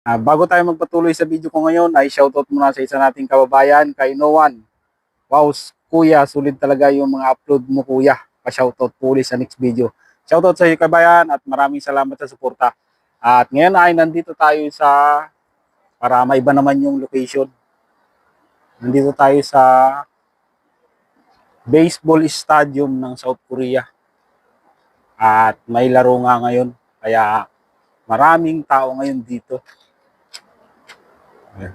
Bago tayo magpatuloy sa video ko ngayon, ay shoutout muna sa isa nating kababayan, kay Noan. Wow, kuya, sulit talaga yung mga upload mo, kuya. Pa-shoutout po ulit sa next video. Shoutout sa iyo, kabayan, at maraming salamat sa suporta. At ngayon ay nandito tayo para maiba naman yung location. Nandito tayo sa baseball stadium ng South Korea. At may laro nga ngayon, kaya maraming tao ngayon dito. Ayan.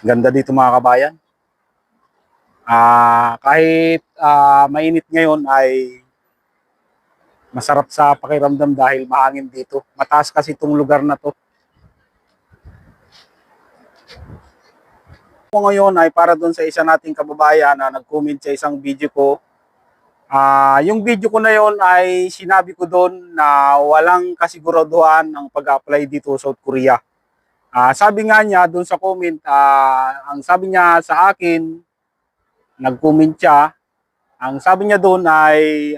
Ganda dito mga kabayan. Kahit mainit ngayon ay masarap sa pakiramdam dahil mahangin dito. Mataas kasi itong lugar na to. Ako ngayon ay para doon sa isa nating kababayan na nag-comment sa isang video ko. Yung video ko na yon ay sinabi ko doon na walang kasiguraduhan ang pag-apply dito sa South Korea. Sabi nga niya doon sa comment, ang sabi niya sa akin, nag-comment siya, ang sabi niya doon ay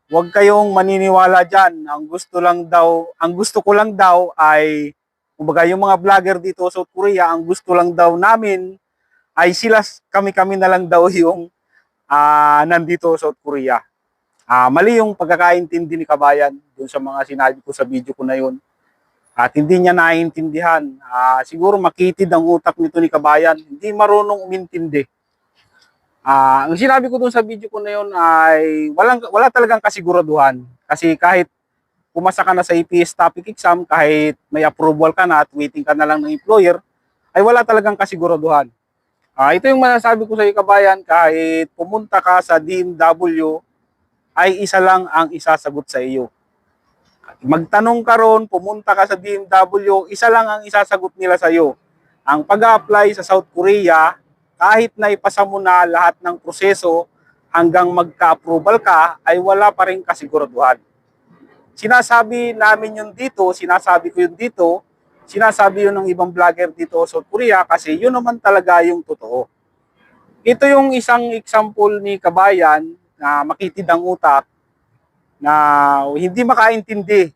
huwag kayong maniniwala diyan. Ang gusto ko lang daw ay kumbaga yung mga vlogger dito sa South Korea, ang gusto lang daw namin ay kami na lang daw yung nandito sa South Korea. Mali yung pagkakaintindi ni kabayan dun sa mga sinabi ko sa video ko na yun. At hindi niya naiintindihan. Siguro makitid ang utak nito ni kabayan. Hindi marunong umintindi. Ang sinabi ko dun sa video ko na yun ay wala talagang kasiguraduhan. Kasi kahit pumasa ka na sa APS topic exam, kahit may approval ka na at waiting ka na lang ng employer, ay wala talagang kasiguraduhan. Ito yung masasabi ko sa iyo kabayan, kahit pumunta ka sa DMW, ay isa lang ang isasagot sa iyo. Magtanong ka ron, pumunta ka sa DMW, isa lang ang isasagot nila sa iyo. Ang pag-apply sa South Korea, kahit na ipasa mo na lahat ng proseso hanggang magka-approval ka, ay wala pa rin kasiguraduhan. Sinasabi namin yun dito, sinasabi ko yun dito, sinasabi yun ng ibang vlogger dito sa South Korea kasi yun naman talaga yung totoo. Ito yung isang example ni kabayan na makitid ang utak na hindi makaintindi.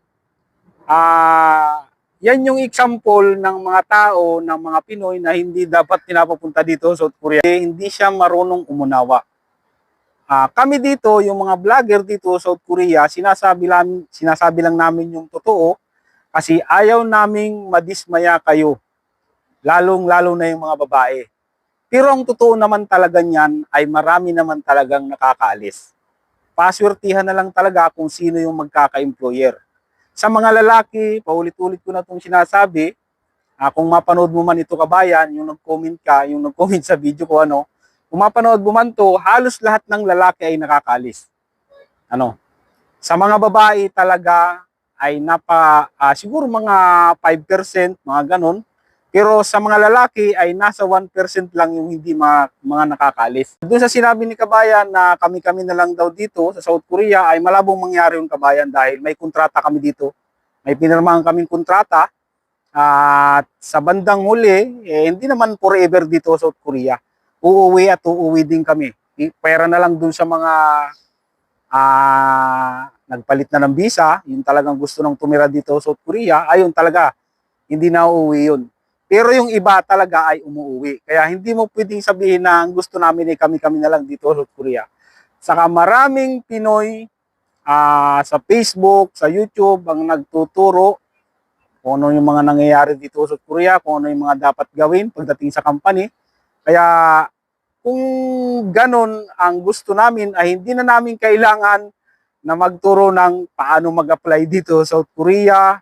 Yan yung example ng mga tao, ng mga Pinoy na hindi dapat pinapapunta dito sa South Korea. Hindi siya marunong umunawa. Kami dito, yung mga vlogger dito sa South Korea, sinasabi lang namin yung totoo kasi ayaw naming madismaya kayo, lalong-lalo na yung mga babae. Pero ang totoo naman talaga niyan ay marami naman talagang nakakaalis. Paswertihan na lang talaga kung sino yung magkaka-employer. Sa mga lalaki, paulit-ulit ko na itong sinasabi, kung mapanood mo man ito kabayan, yung nag-comment sa video ko, kung mapanood mo man to, halos lahat ng lalaki ay nakakaalis. Sa mga babae talaga ay siguro mga 5%, mga ganon. Pero sa mga lalaki ay nasa 1% lang yung hindi mga nakakaalis. Doon sa sinabi ni kabayan na kami-kami na lang daw dito sa South Korea ay malabong mangyari yung kabayan dahil may kontrata kami dito. May pinirmahan kaming kontrata at sa bandang huli, hindi naman forever dito sa South Korea. Uuwi at uuwi din kami. Pera na lang dun sa mga nagpalit na ng visa, yung talagang gusto nang tumira dito sa South Korea, ayun talaga, hindi na uuwi yun. Pero yung iba talaga ay umuwi. Kaya hindi mo pwedeng sabihin na ang gusto namin ay kami-kami na lang dito sa South Korea. Saka maraming Pinoy sa Facebook, sa YouTube, ang nagtuturo kung ano yung mga nangyayari dito sa South Korea, kung ano yung mga dapat gawin pagdating sa company. Kaya kung ganon ang gusto namin ay hindi na namin kailangan na magturo ng paano mag-apply dito sa South Korea,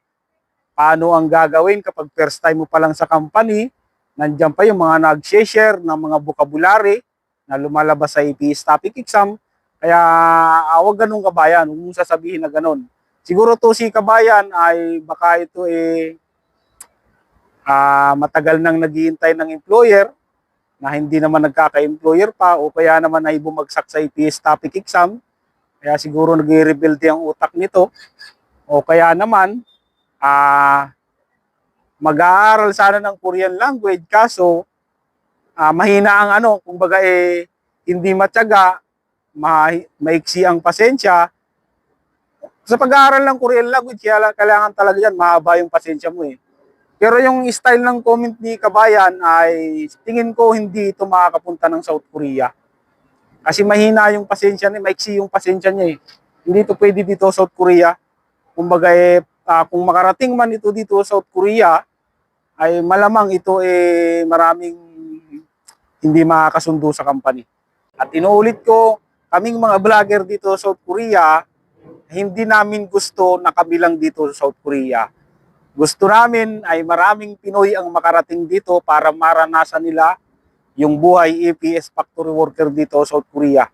paano ang gagawin kapag first time mo pa lang sa company. Nandiyan pa yung mga nag-share ng mga vocabulary na lumalabas sa APS topic exam. Kaya wag ganun kabayan, huwag mong sasabihin na ganun. Siguro to si kabayan ay baka ito matagal nang naghihintay ng employer na hindi naman nagkaka-employer pa o kaya naman ay bumagsak sa APS topic exam. Kaya siguro nag-rebuild ang utak nito. O kaya naman, mag-aaral sana ng Korean language kaso mahina ang kumbaga hindi matyaga, maiksi ang pasensya. Sa pag-aaral ng Korean language, kailangan talaga yan, mahaba yung pasensya mo eh. Pero yung style ng comment ni Kabayan ay tingin ko hindi ito makakapunta ng South Korea. Kasi mahina yung pasensya niya, maiksi yung pasensya niya eh. Hindi ito pwede dito sa South Korea. Kumbaga kung makarating man ito dito sa South Korea, ay malamang ito maraming hindi makakasundo sa company. At inuulit ko, kaming mga vlogger dito sa South Korea, hindi namin gusto na kami lang dito sa South Korea. Gusto namin ay maraming Pinoy ang makarating dito para maranasan nila yung buhay EPS factory worker dito sa South Korea.